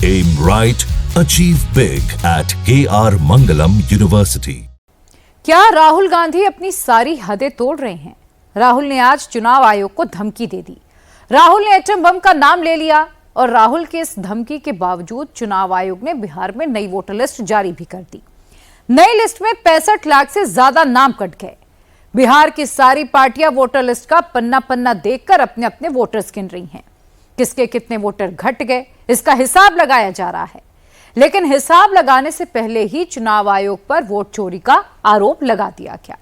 Aim right, achieve big at KR Mangalam University. क्या राहुल गांधी अपनी सारी हदें तोड़ रहे हैं? राहुल ने आज चुनाव आयोग को धमकी दे दी। राहुल ने एटम बम का नाम ले लिया और राहुल के इस धमकी के बावजूद चुनाव आयोग ने बिहार में नई वोटर लिस्ट जारी भी कर दी। नई लिस्ट में 65 लाख से ज्यादा नाम कट गए। बिहार की सारी पार्टियां वोटर लिस्ट का पन्ना पन्ना देखकर अपने अपने वोटर्स गिन रही हैं। किसके कितने वोटर घट गए, इसका हिसाब लगाया जा रहा है। लेकिन हिसाब लगाने से पहले ही चुनाव आयोग पर वोट चोरी का आरोप लगा दिया गया।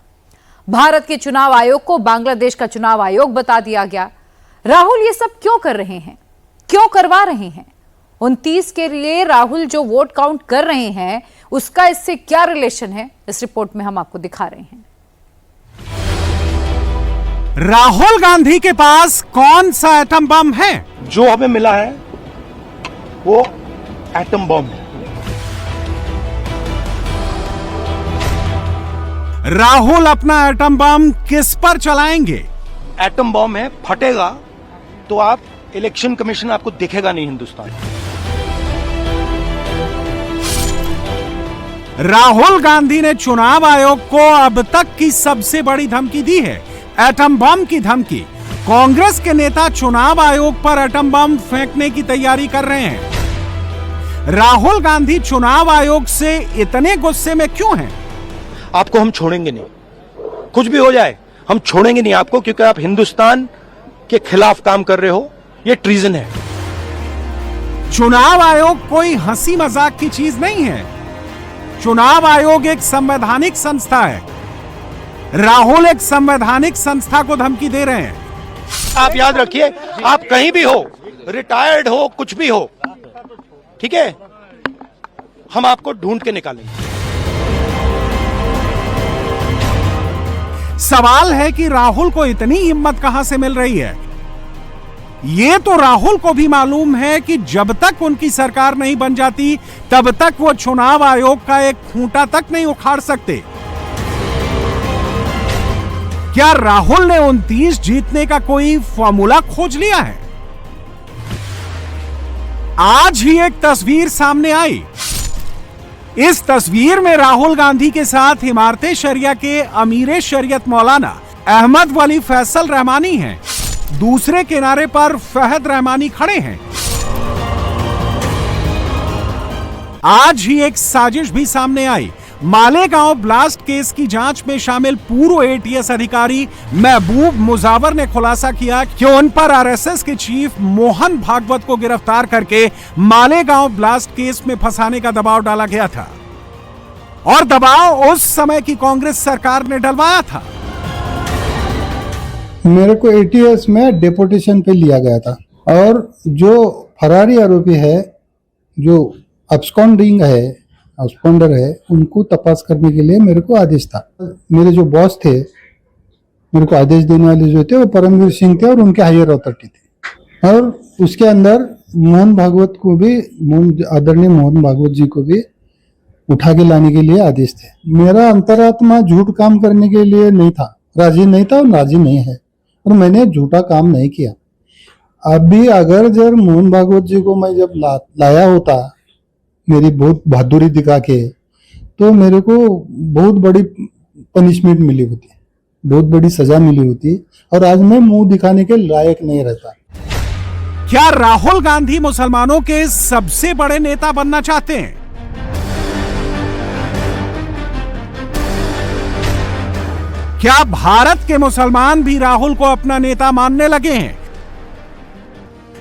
भारत के चुनाव आयोग को बांग्लादेश का चुनाव आयोग बता दिया गया। राहुल ये सब क्यों कर रहे हैं, क्यों करवा रहे हैं? 29 के लिए राहुल जो वोट काउंट कर रहे हैं उसका इससे क्या रिलेशन है, इस रिपोर्ट में हम आपको दिखा रहे हैं। राहुल गांधी के पास कौन सा एटम बम है? जो हमें मिला है वो एटम बम है। राहुल अपना एटम बम किस पर चलाएंगे? एटम बम है, फटेगा तो आप इलेक्शन कमीशन आपको दिखेगा नहीं हिंदुस्तान। राहुल गांधी ने चुनाव आयोग को अब तक की सबसे बड़ी धमकी दी है, एटम बम की धमकी। कांग्रेस के नेता चुनाव आयोग पर एटम बम फेंकने की तैयारी कर रहे हैं। राहुल गांधी चुनाव आयोग से इतने गुस्से में क्यों हैं? आपको हम छोड़ेंगे नहीं, कुछ भी हो जाए हम छोड़ेंगे नहीं आपको, क्योंकि आप हिंदुस्तान के खिलाफ काम कर रहे हो। ये ट्रीजन है। चुनाव आयोग कोई हंसी मजाक की चीज नहीं है। चुनाव आयोग एक संवैधानिक संस्था है। राहुल एक संवैधानिक संस्था को धमकी दे रहे हैं। आप याद रखिए, आप कहीं भी हो, रिटायर्ड हो, कुछ भी हो, ठीक है, हम आपको ढूंढ के निकालेंगे। सवाल है कि राहुल को इतनी हिम्मत कहां से मिल रही है? ये तो राहुल को भी मालूम है कि जब तक उनकी सरकार नहीं बन जाती तब तक वो चुनाव आयोग का एक खूंटा तक नहीं उखाड़ सकते। क्या राहुल ने 29 जीतने का कोई फॉर्मूला खोज लिया है? आज ही एक तस्वीर सामने आई। इस तस्वीर में राहुल गांधी के साथ इमारते शरिया के अमीरे शरीयत मौलाना अहमद वली फैसल रहमानी हैं। दूसरे किनारे पर फहद रहमानी खड़े हैं। आज ही एक साजिश भी सामने आई। मालेगांव ब्लास्ट केस की जांच में शामिल पूर्व एटीएस अधिकारी महबूब मुजावर ने खुलासा किया कि उन पर आरएसएस के चीफ मोहन भागवत को गिरफ्तार करके मालेगांव ब्लास्ट केस में फंसाने का दबाव डाला गया था और दबाव उस समय की कांग्रेस सरकार ने डलवाया था। मेरे को एटीएस में डेपुटेशन पे लिया गया था और जो फरारी आरोपी है, जो अब्सकॉन्डिंग है, अब्सकॉन्डर है, उनको तपास करने के लिए मेरे को आदेश था। मेरे जो बॉस थे, मेरे को आदेश देने वाले जो थे वो परमवीर सिंह थे और उनके हायर अथॉरिटी थे। और उसके अंदर मोहन भागवत को भी, आदरणीय मोहन भागवत जी को भी उठा के लाने के लिए आदेश थे। मेरा अंतरात्मा झूठ काम करने के लिए नहीं था, राजी नहीं था और राजी नहीं है, और मैंने झूठा काम नहीं किया। अभी अगर जब मोहन भागवत जी को मैं जब लाया होता मेरी बहुत बहादुरी दिखा के, तो मेरे को बहुत बड़ी पनिशमेंट मिली होती, बहुत बड़ी सजा मिली होती, और आज मैं मुंह दिखाने के लायक नहीं रहता। क्या राहुल गांधी मुसलमानों के सबसे बड़े नेता बनना चाहते हैं? क्या भारत के मुसलमान भी राहुल को अपना नेता मानने लगे हैं?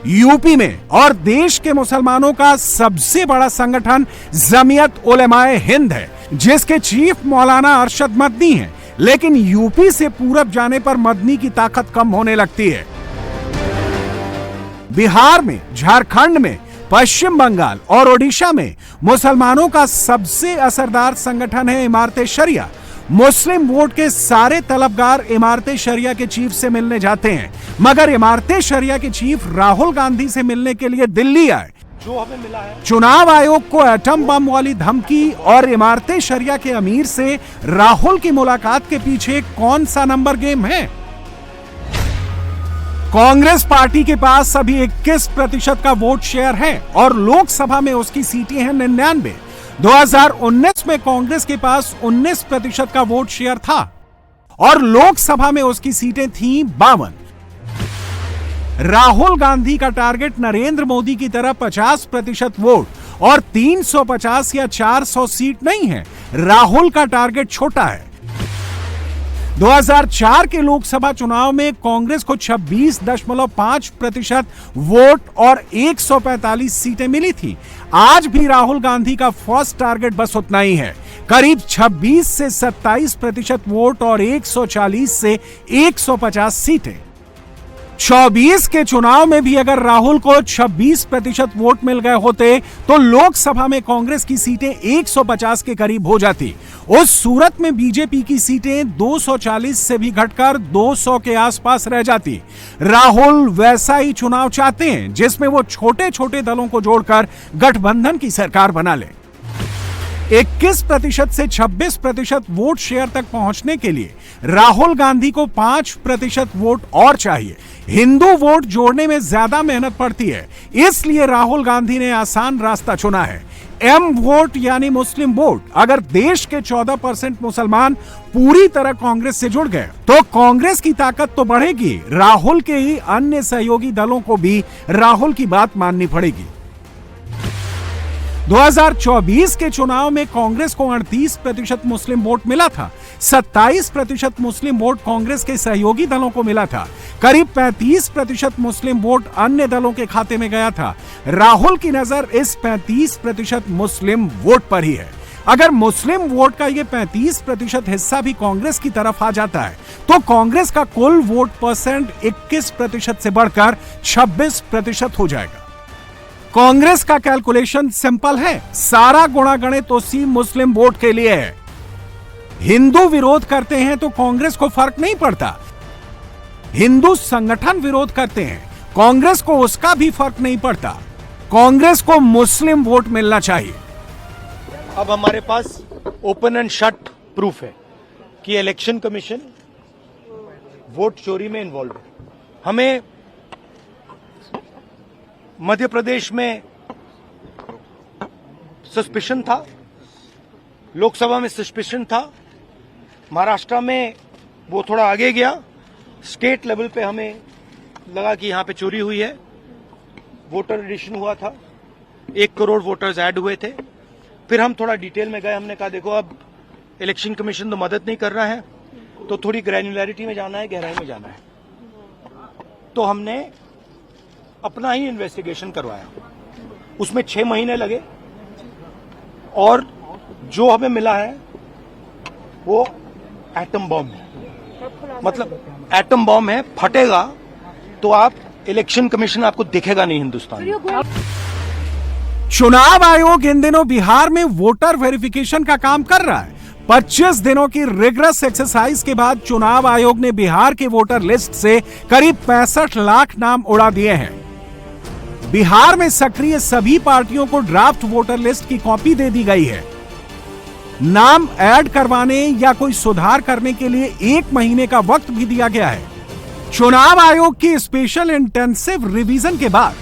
यूपी में और देश के मुसलमानों का सबसे बड़ा संगठन जमीयत उलेमाए हिंद है, जिसके चीफ मौलाना अरशद मदनी हैं। लेकिन यूपी से पूरब जाने पर मदनी की ताकत कम होने लगती है। बिहार में, झारखंड में, पश्चिम बंगाल और ओडिशा में मुसलमानों का सबसे असरदार संगठन है इमारते शरिया। मुस्लिम वोट के सारे तलबगार इमारते शरिया के चीफ से मिलने जाते हैं, मगर इमारते शरिया के चीफ राहुल गांधी से मिलने के लिए दिल्ली आए। जो हमें मिला है, चुनाव आयोग को एटम बम वाली धमकी और इमारते शरिया के अमीर से राहुल की मुलाकात के पीछे कौन सा नंबर गेम है? कांग्रेस पार्टी के पास अभी 21% का वोट शेयर है और लोकसभा में उसकी सीटें हैं 99। 2019 में कांग्रेस के पास 19% का वोट शेयर था और लोकसभा में उसकी सीटें थीं 52। राहुल गांधी का टारगेट नरेंद्र मोदी की तरह 50% वोट और 350 या 400 सीट नहीं है। राहुल का टारगेट छोटा है। 2004 के लोकसभा चुनाव में कांग्रेस को 26.5% वोट और 145 सीटें मिली थी। आज भी राहुल गांधी का फर्स्ट टारगेट बस उतना ही है, करीब 26 से 27% वोट और 140 से 150 सीटें। 24 के चुनाव में भी अगर राहुल को 26% वोट मिल गए होते तो लोकसभा में कांग्रेस की सीटें 150 के करीब हो जाती। उस सूरत में बीजेपी की सीटें 240 से भी घटकर 200 के आसपास रह जाती। राहुल वैसा ही चुनाव चाहते हैं जिसमें वो छोटे छोटे दलों को जोड़कर गठबंधन की सरकार बना ले। 21% से 26% वोट शेयर तक पहुंचने के लिए राहुल गांधी को 5% वोट और चाहिए। हिंदू वोट जोड़ने में ज्यादा मेहनत पड़ती है, इसलिए राहुल गांधी ने आसान रास्ता चुना है। एम वोट यानी मुस्लिम वोट। अगर देश के 14% मुसलमान पूरी तरह कांग्रेस से जुड़ गए तो कांग्रेस की ताकत तो बढ़ेगी, राहुल के ही अन्य सहयोगी दलों को भी राहुल की बात माननी पड़ेगी। 2024 के चुनाव में कांग्रेस को 38% मुस्लिम वोट मिला था। 27% मुस्लिम वोट कांग्रेस के सहयोगी दलों को मिला था। करीब 35% मुस्लिम वोट अन्य दलों के खाते में गया था। राहुल की नजर इस 35% मुस्लिम वोट पर ही है। अगर मुस्लिम वोट का ये 35% हिस्सा भी कांग्रेस की तरफ आ जाता है तो कांग्रेस का कुल वोट परसेंट 21% से बढ़कर 26% हो जाएगा। कांग्रेस का कैलकुलेशन सिंपल है, सारा गुणागणित उसी मुस्लिम वोट के लिए है। हिंदू विरोध करते हैं तो कांग्रेस को फर्क नहीं पड़ता। हिंदू संगठन विरोध करते हैं, कांग्रेस को उसका भी फर्क नहीं पड़ता। कांग्रेस को मुस्लिम वोट मिलना चाहिए। अब हमारे पास ओपन एंड शट प्रूफ है कि इलेक्शन कमीशन वोट चोरी में इन्वॉल्व है। हमें मध्य प्रदेश में सस्पिशन था, लोकसभा में सस्पिशन था, महाराष्ट्र में वो थोड़ा आगे गया, स्टेट लेवल पे हमें लगा कि यहां पे चोरी हुई है। वोटर एडिशन हुआ था, 1 करोड़ वोटर्स ऐड हुए थे। फिर हम थोड़ा डिटेल में गए, हमने कहा देखो अब इलेक्शन कमीशन तो मदद नहीं कर रहा है, तो थोड़ी ग्रैन्युलैरिटी में जाना है, गहराई में जाना है। तो हमने अपना ही इन्वेस्टिगेशन करवाया, उसमें 6 महीने लगे और जो हमें मिला है वो एटम बॉम्ब है। मतलब एटम बॉम्ब है, फटेगा तो आप इलेक्शन कमीशन आपको दिखेगा नहीं हिंदुस्तान में। चुनाव आयोग इन दिनों बिहार में वोटर वेरिफिकेशन का काम कर रहा है। 25 दिनों की रिगरस एक्सरसाइज के बाद चुनाव आयोग ने बिहार के वोटर लिस्ट से करीब 65 लाख नाम उड़ा दिए हैं। बिहार में सक्रिय सभी पार्टियों को ड्राफ्ट वोटर लिस्ट की कॉपी दे दी गई है। नाम ऐड करवाने या कोई सुधार करने के लिए 1 महीने का वक्त भी दिया गया है। चुनाव आयोग की स्पेशल इंटेंसिव रिवीजन के बाद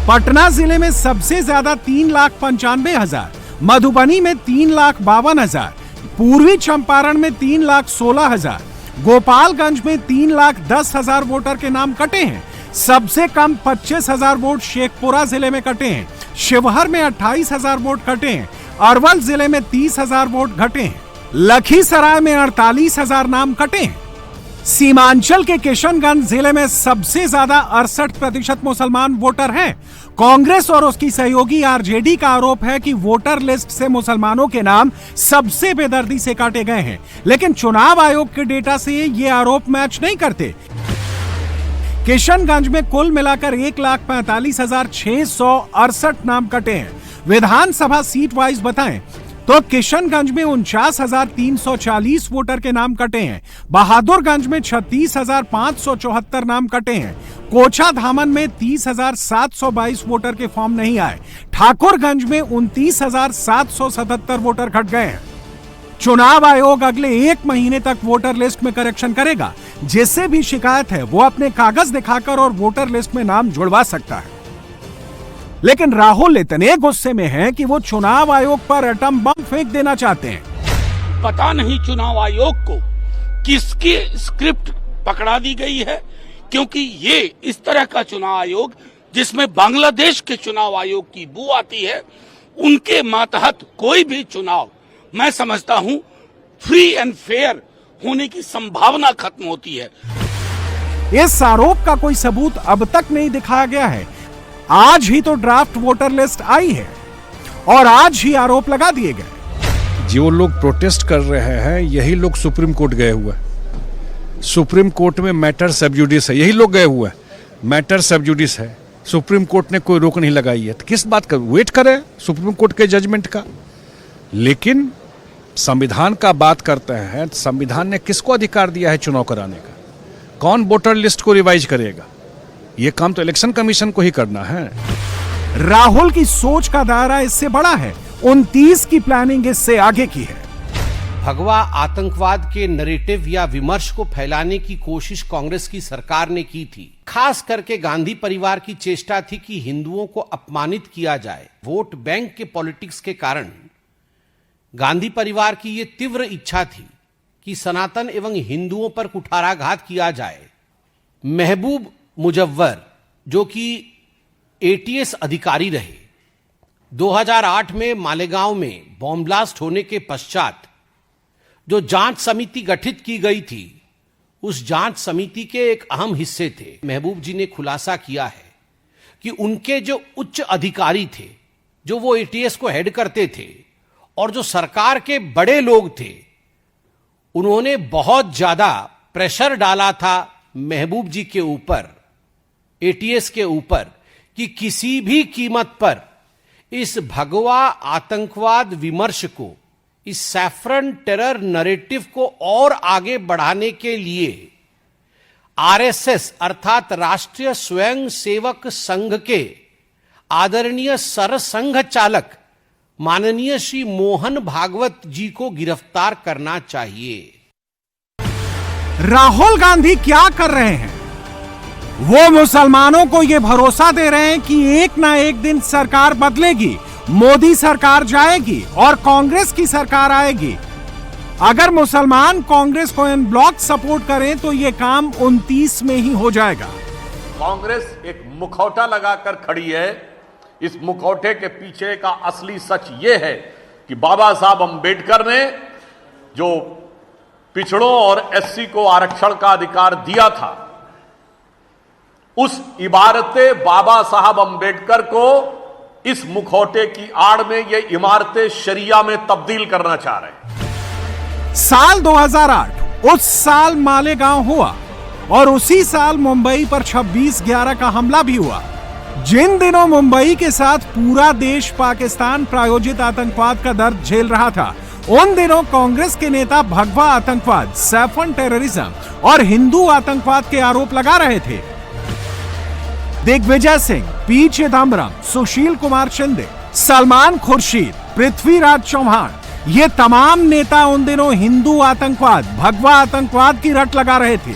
पटना जिले में सबसे ज्यादा 3,95,000, मधुबनी में 3,52,000, पूर्वी चंपारण में 3,16,000, गोपालगंज में 3,10,000 वोटर के नाम कटे हैं। सबसे कम 25,000 वोट शेखपुरा जिले में कटे हैं। शिवहर में 28,000 वोट कटे हैं। अरवल जिले में 30,000 वोट घटे हैं। लखीसराय में 48,000 नाम कटे हैं। सीमांचल के किशनगंज जिले में सबसे ज्यादा 68% मुसलमान वोटर हैं। कांग्रेस और उसकी सहयोगी आरजेडी का आरोप है कि वोटर लिस्ट से मुसलमानों के नाम सबसे बेदर्दी से काटे गए हैं, लेकिन चुनाव आयोग के डेटा से ये आरोप मैच नहीं करते। किशनगंज में कुल मिलाकर 1,45,668 नाम कटे हैं। विधानसभा सीट वाइज बताएं तो किशनगंज में 49,340 वोटर के नाम कटे हैं। बहादुरगंज में 36,574 नाम कटे हैं। कोछा धामन में 30,722 वोटर के फॉर्म नहीं आए। ठाकुरगंज में 29,777 वोटर घट गए हैं। चुनाव आयोग अगले 1 महीने तक वोटर लिस्ट में करेक्शन करेगा। जिससे भी शिकायत है वो अपने कागज दिखाकर और वोटर लिस्ट में नाम जुड़वा सकता है। लेकिन राहुल इतने गुस्से में हैं कि वो चुनाव आयोग पर एटम बम फेंक देना चाहते हैं। पता नहीं चुनाव आयोग को किसकी स्क्रिप्ट पकड़ा दी गई है, क्योंकि ये इस तरह का चुनाव आयोग जिसमें बांग्लादेश के चुनाव आयोग की बू आती है, उनके मातहत कोई भी चुनाव मैं समझता हूं फ्री एंड फेयर होने की संभावना खत्म होती है। इस आरोप का कोई सबूत अब तक नहीं दिखाया गया है। आज ही तो ड्राफ्ट वोटर लिस्ट आई है और आज ही आरोप लगा दिए गए। जो लोग प्रोटेस्ट कर रहे हैं यही लोग सुप्रीम कोर्ट गए हुए हैं। सुप्रीम कोर्ट में मैटर सब जुडिस है, यही लोग गए हुए हैं। मैटर सब जुडिस है, सुप्रीम कोर्ट ने कोई रोक नहीं लगाई है। तो किस बात का वेट करें सुप्रीम कोर्ट के जजमेंट का। लेकिन संविधान का बात करते हैं, संविधान ने किसको अधिकार दिया है चुनाव कराने का? कौन वोटर लिस्ट को रिवाइज करेगा? ये काम तो इलेक्शन कमीशन को ही करना है। राहुल की सोच का दायरा इससे बड़ा है, 29 की प्लानिंग इससे आगे की है। भगवा आतंकवाद के नैरेटिव या विमर्श को फैलाने की कोशिश कांग्रेस की सरकार ने की थी। खास करके गांधी परिवार की चेष्टा थी कि हिंदुओं को अपमानित किया जाए। वोट बैंक के पॉलिटिक्स के कारण गांधी परिवार की यह तीव्र इच्छा थी कि सनातन एवं हिंदुओं पर कुठाराघात किया जाए। महबूब मुजव्वर, जो कि एटीएस अधिकारी रहे, 2008 में मालेगांव में बॉम्ब ब्लास्ट होने के पश्चात जो जांच समिति गठित की गई थी, उस जांच समिति के एक अहम हिस्से थे। महबूब जी ने खुलासा किया है कि उनके जो उच्च अधिकारी थे, जो वो एटीएस को हेड करते थे, और जो सरकार के बड़े लोग थे, उन्होंने बहुत ज्यादा प्रेशर डाला था महबूब जी के ऊपर, एटीएस के ऊपर, कि किसी भी कीमत पर इस भगवा आतंकवाद विमर्श को, इस सैफरन टेरर नैरेटिव को और आगे बढ़ाने के लिए आरएसएस अर्थात राष्ट्रीय स्वयंसेवक संघ के आदरणीय सरसंघ चालक माननीय श्री मोहन भागवत जी को गिरफ्तार करना चाहिए। राहुल गांधी क्या कर रहे हैं? वो मुसलमानों को ये भरोसा दे रहे हैं कि एक ना एक दिन सरकार बदलेगी, मोदी सरकार जाएगी और कांग्रेस की सरकार आएगी। अगर मुसलमान कांग्रेस को इन ब्लॉक सपोर्ट करें तो ये काम 29 में ही हो जाएगा। कांग्रेस एक मुखौटा लगाकर खड़ी है। इस मुखौटे के पीछे का असली सच ये है कि बाबा साहब अंबेडकर ने जो पिछड़ों और एससी को आरक्षण का अधिकार दिया था, उस इबारते बाबा साहब अंबेडकर को इस मुखौटे की आड़ में ये इमारतें शरिया में तब्दील करना चाह रहे हैं। साल 2008 उस साल मालेगांव हुआ और उसी साल मुंबई पर 26/11 का हमला भी हुआ। जिन दिनों मुंबई के साथ पूरा देश पाकिस्तान प्रायोजित आतंकवाद का दर्द झेल रहा था, उन दिनों कांग्रेस के नेता भगवा आतंकवाद, सैफन टेररिज्म और हिंदू आतंकवाद के आरोप लगा रहे थे। दिग्विजय सिंह, पी चिदम्बरम, सुशील कुमार शिंदे, सलमान खुर्शीद, पृथ्वीराज चौहान, ये तमाम नेता उन दिनों हिंदू आतंकवाद, भगवा आतंकवाद की रट लगा रहे थे।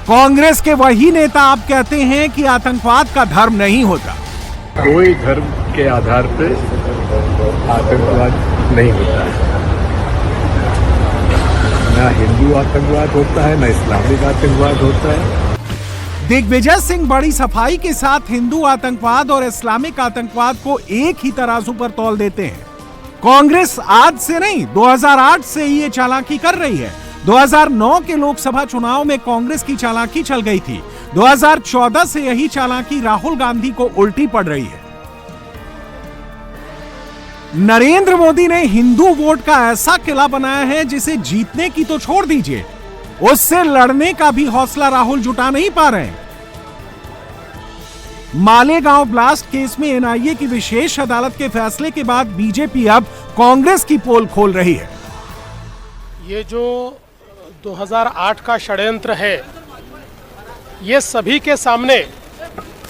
कांग्रेस के वही नेता आप कहते हैं कि आतंकवाद का धर्म नहीं होता। कोई धर्म के आधार पर आतंकवाद नहीं होता है। ना हिंदू आतंकवाद होता है, ना इस्लामिक आतंकवाद होता है। दिग्विजय सिंह बड़ी सफाई के साथ हिंदू आतंकवाद और इस्लामिक आतंकवाद को एक ही तराजू पर तौल देते हैं। कांग्रेस आज से नहीं, 2008 से ही ये चालाकी कर रही है। 2009 के लोकसभा चुनाव में कांग्रेस की चालाकी चल गई थी। 2014 से यही चालाकी राहुल गांधी को उल्टी पड़ रही है। नरेंद्र मोदी ने हिंदू वोट का ऐसा किला बनाया है जिसे जीतने की तो छोड़ दीजिए, उससे लड़ने का भी हौसला राहुल जुटा नहीं पा रहे हैं। मालेगांव ब्लास्ट केस में एनआईए की विशेष अदालत के फैसले के बाद बीजेपी अब कांग्रेस की पोल खोल रही है। ये जो 2008 का षड्यंत्र है, ये सभी के सामने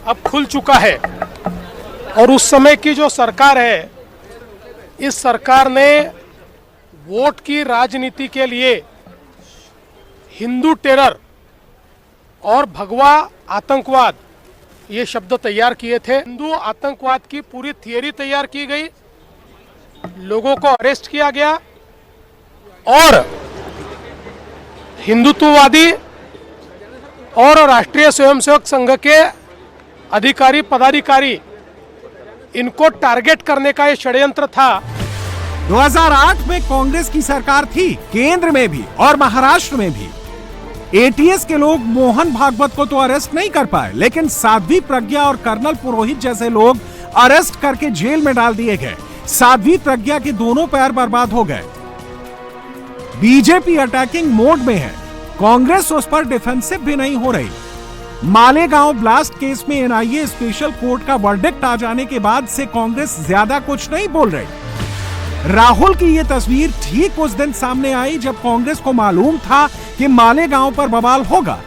अब खुल चुका है। और उस समय की जो सरकार है, इस सरकार ने वोट की राजनीति के लिए हिंदू टेरर और भगवा आतंकवाद ये शब्द तैयार किए थे। हिंदू आतंकवाद की पूरी थियरी तैयार की गई, लोगों को अरेस्ट किया गया और हिंदुत्ववादी और राष्ट्रीय स्वयंसेवक संघ के अधिकारी पदाधिकारी इनको टारगेट करने का ये षड्यंत्र था। 2008 में कांग्रेस की सरकार थी, केंद्र में भी और महाराष्ट्र में भी। एटीएस के लोग मोहन भागवत को तो अरेस्ट नहीं कर पाए, लेकिन साध्वी प्रज्ञा और कर्नल पुरोहित जैसे लोग अरेस्ट करके जेल में डाल दिए गए। साध्वी प्रज्ञा के दोनों पैर बर्बाद हो गए। बीजेपी अटैकिंग मोड में है, कांग्रेस उस पर डिफेंसिव भी नहीं हो रही। मालेगांव ब्लास्ट केस में एनआईए स्पेशल कोर्ट का वर्डिक्ट आ जाने के बाद से कांग्रेस ज्यादा कुछ नहीं बोल रही। राहुल की यह तस्वीर ठीक उस दिन सामने आई जब कांग्रेस को मालूम था कि मालेगांव पर बवाल होगा।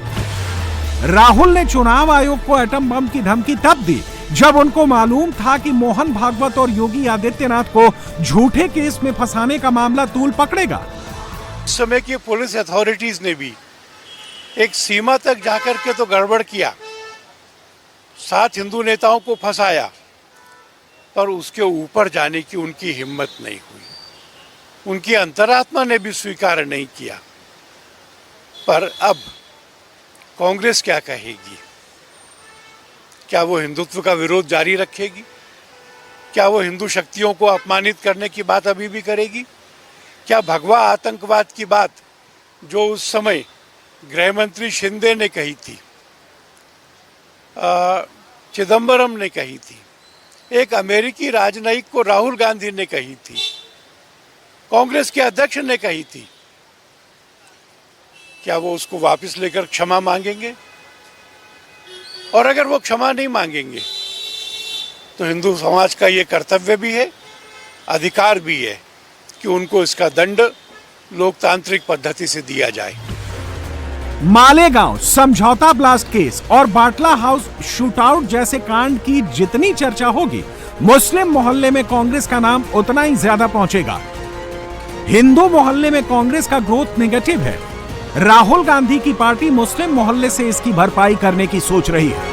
राहुल ने चुनाव आयोग को एटम बम की धमकी तब दी जब उनको मालूम था कि मोहन भागवत और योगी आदित्यनाथ को झूठे केस में फंसाने का मामला तूल पकड़ेगा। उस समय की पुलिस अथॉरिटीज ने भी एक सीमा तक जाकर के तो गड़बड़ किया, 7 हिंदू नेताओं को फंसाया, पर उसके ऊपर जाने की उनकी हिम्मत नहीं हुई। उनकी अंतरात्मा ने भी स्वीकार नहीं किया। पर अब कांग्रेस क्या कहेगी? क्या वो हिंदुत्व का विरोध जारी रखेगी? क्या वो हिंदू शक्तियों को अपमानित करने की बात अभी भी करेगी? क्या भगवा आतंकवाद की बात जो उस समय गृह मंत्री शिंदे ने कही थी, चिदंबरम ने कही थी, एक अमेरिकी राजनयिक को राहुल गांधी ने कही थी, कांग्रेस के अध्यक्ष ने कही थी, क्या वो उसको वापस लेकर क्षमा मांगेंगे? और अगर वो क्षमा नहीं मांगेंगे तो हिंदू समाज का ये कर्तव्य भी है, अधिकार भी है कि उनको इसका दंड लोकतांत्रिक पद्धति से दिया जाए। मालेगांव समझौता ब्लास्ट केस और बाटला हाउस शूटआउट जैसे कांड की जितनी चर्चा होगी, मुस्लिम मोहल्ले में कांग्रेस का नाम उतना ही ज्यादा पहुंचेगा। हिंदू मोहल्ले में कांग्रेस का ग्रोथ नेगेटिव है। राहुल गांधी की पार्टी मुस्लिम मोहल्ले से इसकी भरपाई करने की सोच रही है।